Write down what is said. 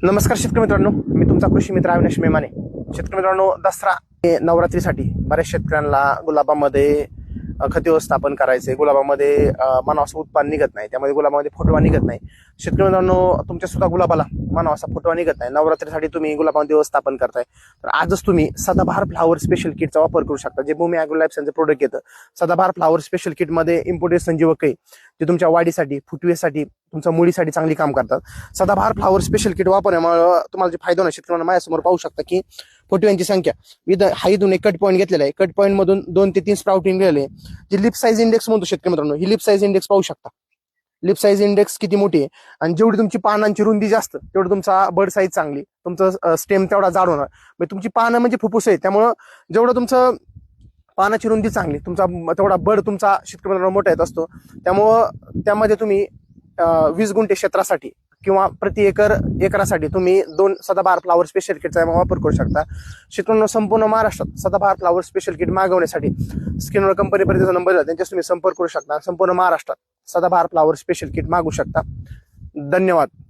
नमस्कार शेतकरी मित्रांनो, मी तुमचा कृषी मित्र अविनाश मेमाने. शेतकरी मित्रांनो, दसरा नवरात्रीसाठी बऱ्याच शेतकऱ्यांना गुलाबामध्ये खत व्यवस्थापन करायचे. गुलाबामध्ये मानव असं उत्पादन निघत नाही, त्यामध्ये गुलाबामध्ये फुटवा निघत नाही. शेतकरी मित्रांनो, तुमच्या सुद्धा गुलाबाला मानव असा फुटवा निघत नाही. नवरात्रीसाठी तुम्ही गुलाबामध्ये व्यवस्थापन करताय, तर आजच तुम्ही सदाबहार फ्लावर स्पेशल किटचा वापर करू शकता. जे भूमी ॲग्रो लाईफचं प्रोडक्ट येतं, सदाबहार फ्लावर स्पेशल किटमध्ये इम्पोर्टेड संजीवक आहे, जे तुमच्या वाढीसाठी, फुटवेसाठी, तुमच्या मुळीसाठी चांगली काम करतात. सदाबहार फ्लावर स्पेशल किट वापरण्यामुळे तुम्हाला जे फायदा होणार, शेतकऱ्यांना माझ्यासमोर पाहू शकता की फुटव्यांची संख्या हाईतून एक कट पॉईंट घेतलेला आहे. कट पॉईंट मधून 2 ते 3 स्प्राउटिंग गेले. जे लिप साईज इंडेक्स म्हणतो शेतकरी मित्रांनो, ही लिप साईज इंडेक्स पाहू शकता. लिप साईज इंडेक्स किती मोठी आहे, आणि जेवढी तुमची पानांची रुंदी जास्त तेवढं तुमचा बर्ड साईज चांगली, तुमचं स्टेम तेवढा जाड होणार. म्हणजे तुमची पानं म्हणजे फुफ्फुस आहे, त्यामुळं जेवढं तुमचं पानाची रुंदी चांगली, तुमचा तेवढा बर्ड तुमचा शेतकरी मित्रांनो मोठा येत असतो. त्यामुळं त्यामध्ये तुम्ही 20 गुंठे क्षेत्रासाठी किंवा प्रति एकरासाठी तुम्ही 2 सदाबहार फ्लावर स्पेशल किटचा वापर करू शकता. शेतकऱ्यांना संपूर्ण महाराष्ट्रात सदाबहार फ्लावर स्पेशल किट मागवण्यासाठी स्क्रीनवर कंपनीपर्यंत नंबर आहे, त्यांच्याशी तुम्ही संपर्क करू शकता. संपूर्ण महाराष्ट्रात सदाबहार फ्लावर स्पेशल किट मागू शकता. धन्यवाद.